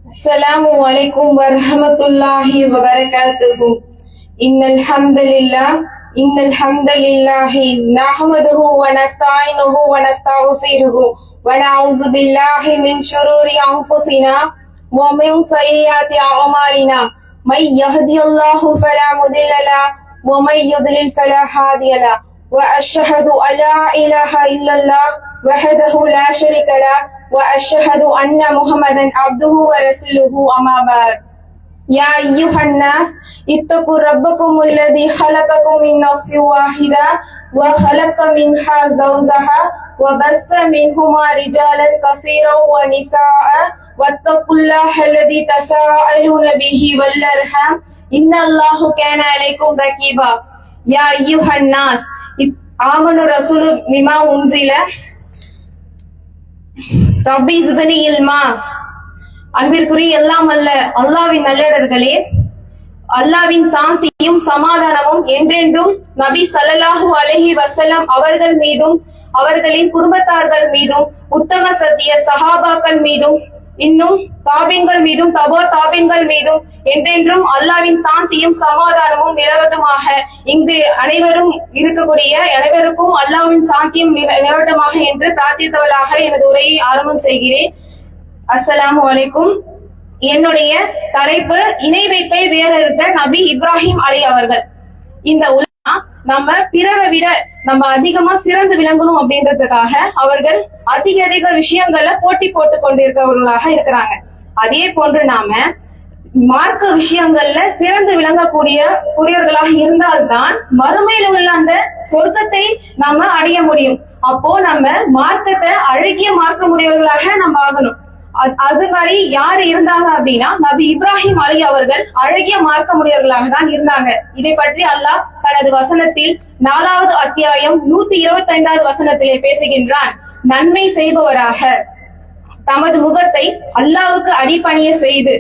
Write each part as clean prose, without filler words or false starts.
Assalamu alaikum wa rahmatullahi wa barakatuhu. Innal hamdalillah nahmaduhu wa nasta'inuhu wa nastaghfiruhu wa na'udzu billahi min shururi anfusina wa min sayyiati a'malina. May yahdihillahu fala mudilla lahu wa may yudlil fala hadiya lahu. Wa ashhadu an la ilaha illallah wahdahu la sharika lahu وأشهد أن محمدا عبده ورسوله أما بعد يا أيها الناس اتقوا ربكم الذي خلقكم من نفس واحدة وخلق منها زوجها وبث منهما رجالا كثيرا ونساء واتقوا الله الذي تساءلون به والأرحام إن الله كان عليكم رقيبا يا أيها الناس آمنوا الرسول بما أنزل ரப்பி ஸித்னி இல்மா. அன்பிற்குரிய எல்லாம் அல்ல அல்லாஹ்வின் நல்லடியார்களே, அல்லாஹ்வின் சாந்தியும் சமாதானமும் என்றென்றும் நபி ஸல்லல்லாஹு அலைஹி வஸல்லம் அவர்கள் மீதும் அவர்களின் குடும்பத்தார்கள் மீதும் உத்தம சத்திய சஹாபாக்கள் மீதும் இன்னும் தாபீன்கள் மீதும் தபோ தாபீன்கள் மீதும் என்றென்றும் அல்லாஹ்வின் சாந்தியும் சமாதானமும் நிலவட்டுமாக. இங்கு அனைவரும் இருக்கக்கூடிய அனைவருக்கும் அல்லாஹ்வின் சாந்தியும் நிலவட்டுமாக என்று பிரார்த்தித்தவளாக எனது உரையை ஆரம்பம் செய்கிறேன். அஸ்ஸலாமு அலைக்கும். என்னுடைய தலைப்பு இணை வைப்பை வேறறுத்த நபி இப்ராஹிம் அலை அவர்கள். இந்த நம்ம பிறரை விட நம்ம அதிகமா சிறந்து விளங்கணும் அப்படின்றதுக்காக அவர்கள் அதிக விஷயங்கள்ல போட்டி போட்டு கொண்டிருக்கிறவர்களாக இருக்கிறாங்க. அதே போன்று நாம மார்க்க விஷயங்கள்ல சிறந்து விளங்கக்கூடியவர்களாக இருந்தால்தான் மறுமையில உள்ள அந்த சொர்க்கத்தை நம்ம அடைய முடியும். அப்போ நம்ம மார்க்கத்தை அழகிய மார்க்க முடியவர்களாக நம்ம ஆகணும். அது மாதிரி யாரு இருந்தாங்க அப்படின்னா நபி இப்ராஹிம் அலி அவர்கள் அழகிய மார்க்க முடியவர்களாக தான் இருந்தாங்க. இதை பற்றி அல்லாஹ் தனது வசனத்தில் 4வது அத்தியாயம் 125வது வசனத்திலே பேசுகின்றான். நன்மை செய்பவராக தமது முகத்தை அல்லாஹ்வுக்கு அடிபணிய செய்து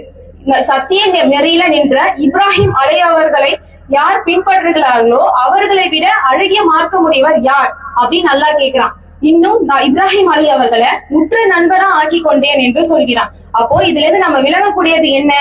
சத்திய நெறியில நின்ற இப்ராஹிம் அலை அவர்களை யார் பின்பற்றுகிறார்களோ அவர்களை விட அழகிய மார்க்க முடியவர் யார் அப்படின்னு அல்லாஹ் கேட்கிறான். இன்னும் நான் இப்ராஹிம் அலி அவர்களை முற்று நண்பரா ஆக்கி கொண்டேன் என்று சொல்கிறான். அப்போ இதுல இருந்து நம்ம விளங்கக்கூடியது என்ன?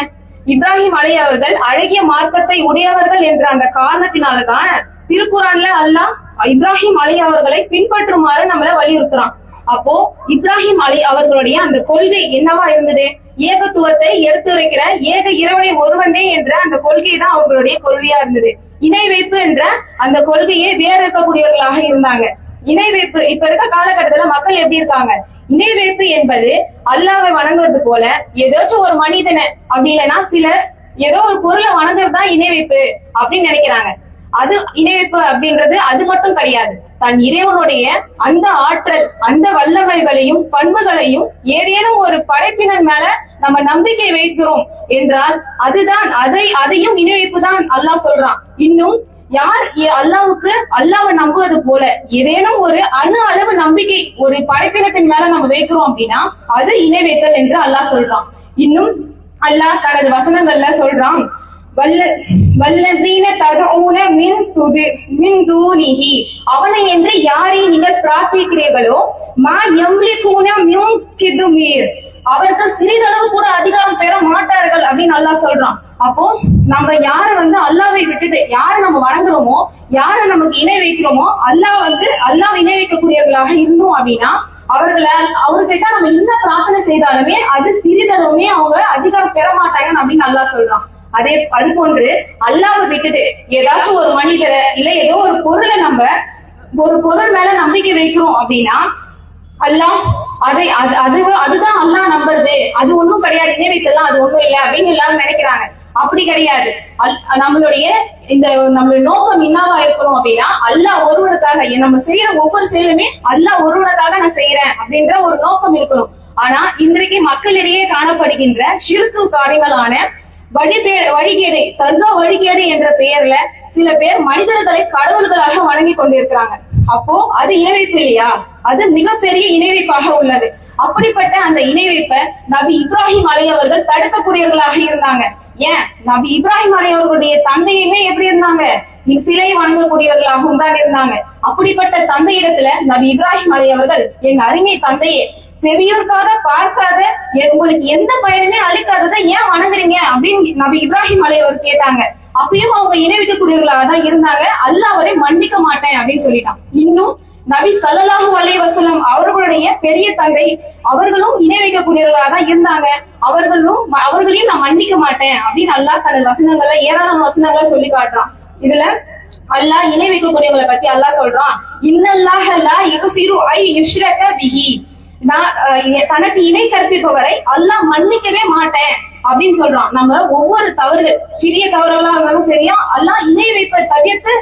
இப்ராஹிம் அலி அவர்கள் அழகிய மார்க்கத்தை உடையவர்கள் என்ற அந்த காரணத்தினாலதான் திருக்குறான்ல அல்லாஹ் இப்ராஹிம் அலி அவர்களை பின்பற்றுமாறு நம்மள வலியுறுத்துறான். அப்போ இப்ராஹிம் அலி அவர்களுடைய அந்த கொள்கை என்னவா இருந்தது? ஏகத்துவத்தை எடுத்துரைக்கிற ஏக இறைவனை ஒருவனே என்ற அந்த கொள்கை தான் அவர்களுடைய கொள்கையா இருந்தது. இணை வைப்பு என்ற அந்த கொள்கையை வேற இருக்கக்கூடியவர்களாக இருந்தாங்க. இணை வைப்பு இப்ப இருக்க காலகட்டத்துல மக்கள் எப்படி இருக்காங்க? இணை வைப்பு என்பது அல்லாஹ்வை வணங்குறது போல ஏதாச்சும் ஒரு மனிதனை அப்படி இல்லைன்னா சிலர் ஏதோ ஒரு பொருளை வணங்குறது தான் இணை வைப்பு அப்படின்னு நினைக்கிறாங்க. அது இணை வைப்பு அப்படின்றது அது மட்டும் கிடையாது. தன் இறைவனுடைய அந்த ஆற்றல் அந்த வல்லமைகளையும் பண்புகளையும் ஏதேனும் ஒரு படைப்பினர் மேல நம்ம நம்பிக்கை வைக்கிறோம் என்றால் அதுதான் அதையும் இணை வைப்பு தான் அல்லாஹ் சொல்றான். இன்னும் யார் அல்லாஹ்வுக்கு அல்லாஹ்வை நம்புவது போல ஏதேனும் ஒரு அணு அளவு நம்பிக்கை ஒரு படைப்பினத்தின் மேல நம்ம வைக்கிறோம் அப்படின்னா அது இணை வைத்தல் என்று அல்லாஹ் சொல்றான். இன்னும் அல்லாஹ் தனது வசனங்கள்ல சொல்றான், வல்லஸீன ததுஊன மின் தூனிஹி, அவனை என்று யாரை நீங்கள் பிரார்த்திக்கிறீர்களோ மா யம்லிகூன மின் கிதுமீர், அவர்கள் சிறிதளவு கூட அதிகாரம் பெற மாட்டார்கள் அப்படின்னு அல்லாஹ் சொல்றான். அப்போ நம்ம யார அல்லாஹ்வை விட்டுட்டு யார நம்ம வணங்குறோமோ யார நமக்கு இணை வைக்கிறோமோ அல்லாஹ் இணை வைக்கக்கூடியவர்களாக இருந்தோம் அப்படின்னா அவர்கிட்ட நம்ம என்ன பிரார்த்தனை செய்தாலுமே அது சிறிதளவுமே அவங்க அதிகாரம் பெற மாட்டாங்கன்னு அப்படின்னு அல்லாஹ் சொல்றான். அது போன்று அல்லாஹ்வை விட்டுட்டு ஏதாச்சும் ஒரு மனிதரை இல்ல ஏதோ ஒரு பொருளை நம்ம ஒரு பொருள் மேல நம்பிக்கை வைக்கிறோம் அப்படின்னா அல்லாஹ் அதுதான் அல்லாஹ் நம்புறது, அது ஒண்ணும் கிடையாது, இணை வைக்கலாம் அது ஒண்ணும் இல்லை அப்படின்னு எல்லாரும் நினைக்கிறாங்க. அப்படி கிடையாது. நம்மளுடைய நோக்கம் என்னவா இருக்கணும் அப்படின்னா அல்லாஹ் ஒருவனுக்காக நம்ம செய்யற ஒவ்வொரு செயலுமே அல்லாஹ் ஒருவனுக்காக நான் செய்யறேன் அப்படின்ற ஒரு நோக்கம் இருக்கணும். ஆனா இன்றைக்கு மக்களிடையே காணப்படுகின்ற ஷிர்கு காரியங்களான வழிகேடு தர்கா வழிகேடு என்ற பெயர்ல சில பேர் மனிதர்களை கடவுள்களாக வணங்கி கொண்டிருக்கிறாங்க. அப்போ அது இணை வைப்பு இல்லையா? அது மிகப்பெரிய இணை வைப்பாக உள்ளது. அப்படிப்பட்ட அந்த இணை வைப்பை நபி இப்ராஹிம் அலை அவர்கள் தடுக்கக்கூடியவர்களாக இருந்தாங்க. ஏன்? நபி இப்ராஹிம் அலை அவர்களுடைய தந்தையுமே எப்படி இருந்தாங்க? சிலை வணங்கக்கூடியவர்களாகவும் தான் இருந்தாங்க. அப்படிப்பட்ட தந்தையிடத்துல நபி இப்ராஹிம் அலை அவர்கள், என் அருமை தந்தையே, செவியூர்க்காத பார்க்காத உங்களுக்கு எந்த பயனுமே அளிக்காததை ஏன் வணங்குறீங்க அப்படின்னு நபி இப்ராஹிம் அலை அவர் கேட்டாங்க. அப்பயும் அவங்க இணை வைக்கக்கூடியவர்களாக தான் இருந்தாங்க. அல்லாஹ் அவரை மன்னிக்க மாட்டேன் அப்படின்னு சொல்லிட்டான். இன்னும் நபி ஸல்லல்லாஹு அலைஹி வஸல்லம் அவர்களுடைய பெரிய தந்தை அவர்களும் இணை வைக்கக்கூடியவர்களாக தான் இருந்தாங்க. அவர்களையும் நான் மன்னிக்க மாட்டேன் அப்படின்னு அல்லாஹ் தனது வசனங்கள்ல ஏராளமான வசனங்களை சொல்லி காட்டுறான். இதுல அல்லாஹ் இணை வைக்கக்கூடியவங்களை பத்தி அல்லாஹ் சொல்றான், இன்னல்லாஹ லா யக்ஃபிரு ஐ யுஷ்ரக பிஹி, தனக்கு இணை கற்பிப்பவரை அல்லாஹ் மன்னிக்கவே மாட்டேன் அப்படின்னு சொல்றான். நம்ம ஒவ்வொரு தவறுகள், சிறிய தவறுகளா இருந்தாலும் சரியா, அல்லாஹ் இணை வைப்பை தவிர்த்து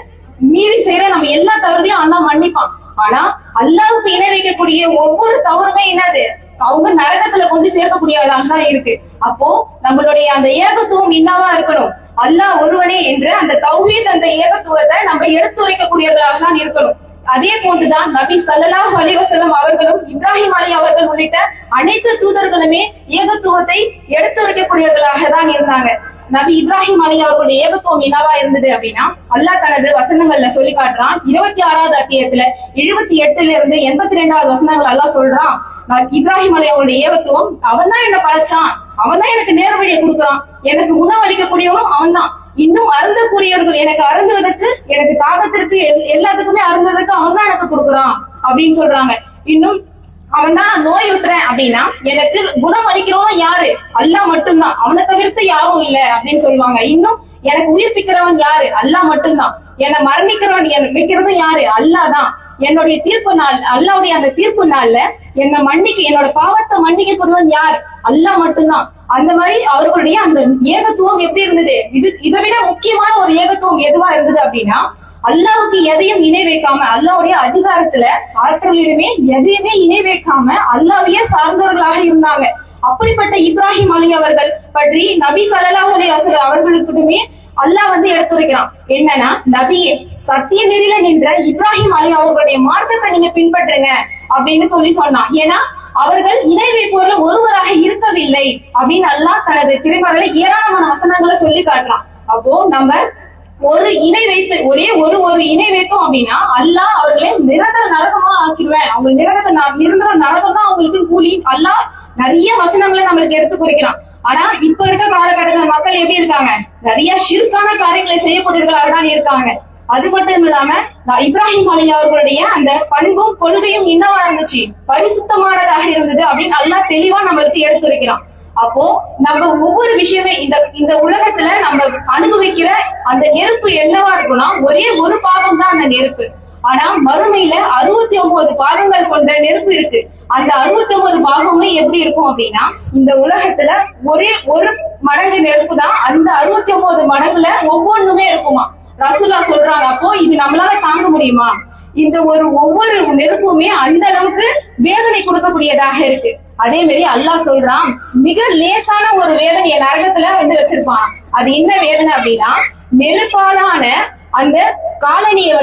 மீறி செய்யற நம்ம எல்லா தவறுகளையும் அல்லாஹ் மன்னிப்பான். ஆனா அல்லாஹ்வுக்கு இணை வைக்கக்கூடிய ஒவ்வொரு தவறுமே என்னது, அவங்க நரகத்துல கொண்டு சேர்க்கக்கூடியதாக தான் இருக்கு. அப்போ நம்மளுடைய அந்த ஏகத்துவம் என்னவா இருக்கணும், அல்லாஹ் ஒருவனே என்று அந்த தௌஹீத், அந்த ஏகத்துவத்தை நம்ம எடுத்துரைக்கக்கூடியவர்களாக தான் இருக்கணும். அதே போன்றுதான் நபி ஸல்லல்லாஹு அலைஹி வஸல்லம் அவர்களும் இப்ராஹிம் அலி அவர்கள் உள்ளிட்ட அனைத்து தூதர்களுமே ஏகத்துவத்தை எடுத்துரைக்கக்கூடியவர்களாக தான் இருந்தாங்க. நபி இப்ராஹிம் அலி அவர்களுடைய ஏகத்துவம் என்னவா இருந்தது அப்படின்னா, அல்லாஹ் தனது வசனங்கள்ல சொல்லி காட்டுறான். 26வது அத்தியாயத்துல 78ல இருந்து 82வது வசனங்கள் அல்லாஹ் சொல்றான், இப்ராஹிம் அலி அவருடைய ஏகத்துவம், அவன் தான் என்ன படைச்சான், அவன் தான் எனக்கு நேர்வழியை கொடுக்குறான், எனக்கு உணவளிக்கக்கூடியவனும் அவன் தான், இன்னும் அருந்தக்கூடியவர்கள் எனக்கு அருந்துவதற்கு, எனக்கு தாகத்திற்கு, எல்லாத்துக்குமே அருந்துவதற்கு அவன் தான் எனக்கு கொடுக்குறான் அப்படின்னு சொல்றாங்க. இன்னும் அவன் தான் நோய் விட்டுறேன் அப்படின்னா எனக்கு குணம் அளிக்கிறவனும் யாரு, அல்லாஹ் மட்டும்தான், அவனை தவிர்த்து யாரும் இல்ல அப்படின்னு சொல்லுவாங்க. இன்னும் எனக்கு உயிர்ப்பிக்கிறவன் யாரு, அல்லாஹ் மட்டும்தான், என்னை மரணிக்கிறவன் வைக்கிறதும் யாரு, அல்லாஹ் தான். என்னுடைய தீர்ப்பு நாள், அல்லாவுடைய அந்த தீர்ப்பு நாள்ல என்னோட பாவத்தை மன்னிக்க கூடியவன் யார், அல்லாஹ் மட்டும்தான். அந்த மாதிரி அவர்களுடைய அந்த ஏகத்துவம் எப்படி இருந்தது, இதை விட முக்கியமான ஒரு ஏகத்துவம் எதுவா இருந்தது அப்படின்னா, அல்லாவுக்கு எதையும் இணை வைக்காம, அல்லாவுடைய அதிகாரத்துல ஆற்றலிலுமே எதையுமே இணை வைக்காம அல்லாவையே சார்ந்தவர்களாக இருந்தாங்க. அப்படிப்பட்ட இப்ராஹிம் அலி அவர்கள் பற்றி நபி ஸல்லல்லாஹு அலைஹி வஸல்லம் அவர்களுக்குமே அல்லாஹ் எடுத்துரைக்கிறான். என்னன்னா, நபியே, சத்திய நெறியில நின்ற இப்ராஹிம் அலி அவர்களுடைய மார்க்கத்தை நீங்க பின்பற்றுங்க அப்படின்னு சொன்னான். ஏன்னா அவர்கள் இணை வைப்பவர்கள் ஒருவராக இருக்கவில்லை அப்படின்னு அல்லாஹ் தனது திருமறையில ஏராளமான வசனங்களை சொல்லி காட்டுறான். அப்போ நம்ம ஒரு இணை வைத்து ஒரு இணை வைத்தோம் அப்படின்னா அல்லாஹ் அவர்களை நிரந்தர நரகமா ஆக்கிடுவேன், அவங்க நிரந்தர நரகம் தான் அவங்களுக்கு கூலி. அல்லாஹ் நிறைய வசனங்களை நம்மளுக்கு எடுத்து குறிக்கிறான். ஆனா இப்ப இருக்க காலகட்டத்தில் மக்கள் எப்படி இருக்காங்க, நிறைய ஷிர்கான காரியங்களை செய்யக்கூடியவர்களாக தான் இருக்காங்க. அது மட்டும் இல்லாம இப்ராஹிம் அலி அவர்களுடைய அந்த பண்பும் கொள்கையும் என்னவா இருந்துச்சு, பரிசுத்தமானதாக இருந்தது அப்படின்னு அல்லாஹ் தெளிவா நம்மளுக்கு எடுத்துரைக்கிறான். அப்போ நம்ம ஒவ்வொரு விஷயமே இந்த உலகத்துல நம்ம அனுபவிக்கிற அந்த நெருப்பு என்னவா இருக்கும்னா, ஒரே ஒரு பாகம் தான் அந்த நெருப்பு. ஆனா மறுமையில 69 பாகங்கள் கொண்ட நெருப்பு இருக்கு. அந்த 69 பாகமே எப்படி இருக்கும் அப்படின்னா, இந்த உலகத்துல ஒரே ஒரு மடங்கு நெருப்பு தான், அந்த 69 மடங்குல ஒவ்வொன்றுமே இருக்குமா ரசூலா சொல்றாங்க. அப்போ இது நம்மளால தாங்க முடியுமா? இந்த ஒவ்வொரு நெருப்புமே அந்த அளவுக்கு வேதனை கொடுக்கக்கூடியதாக இருக்கு. அதே மாதிரி அல்லாஹ் சொல்றான், மிக லேசான ஒரு வேதனையை நரகத்துல வச்சிருப்பான். அது என்ன வேதனை அப்படின்னா, நெருப்பாலான அந்த காலனியை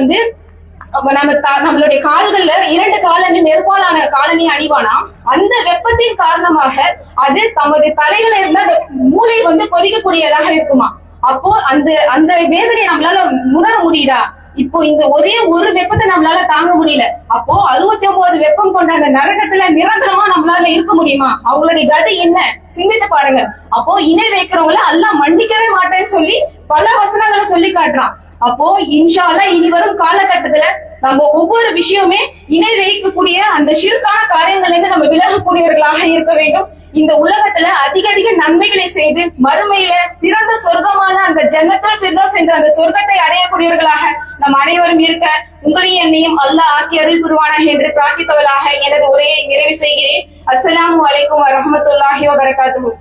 நம்மளுடைய கால்கள்ல 2 காலனி நெருப்பாலான காலனி அணிவானா, அந்த வெப்பத்தின் காரணமாக அது தமது தலையில இருந்த மூளை கொதிக்கக்கூடியதாக இருக்குமா. அப்போ அந்த வேதனை நம்மளால உணர முடியுதா? இப்போ இந்த ஒரே ஒரு வெப்பத்தை நம்மளால தாங்க முடியல. அப்போ 69 வெப்பம் கொண்ட அந்த நரகத்துல நிரந்தரமா நம்மளால இருக்க முடியுமா? அவங்களுடைய கதை என்ன சிந்தித்து பாருங்க. அப்போ இணை வைக்கிறவங்கள அல்லாஹ் மன்னிக்கவே மாட்டேன்னு சொல்லி பல வசனங்களை சொல்லி காட்டுறான். அப்போ இன்ஷா அல்லாஹ் இனி வரும் காலகட்டத்துல நம்ம ஒவ்வொரு விஷயமே இணை வைக்கக்கூடிய அந்த ஷிர்கான காரியங்கள்ல இருந்து நம்ம விலகக்கூடியவர்களாக இருக்க வேண்டும். இந்த உலகத்துல அதிக நன்மைகளை செய்து மறுமையில சிறந்த சொர்க்கமான அந்த ஜன்னத்துல் ஃபிர்தௌஸ் என்ற அந்த சொர்க்கத்தை அடையக்கூடியவர்களாக நம் அனைவரும் இருக்க உங்களையும் என்னையும் அல்லாஹ் ஆக்கி அருள் புரிவானாக என்று பிரார்த்தித்தவளாக எனது உரையை நிறைவு செய்கிறேன். அஸ்ஸலாமு அலைக்கும் வரஹ்மத்துல்லாஹி வபரகாத்துஹு.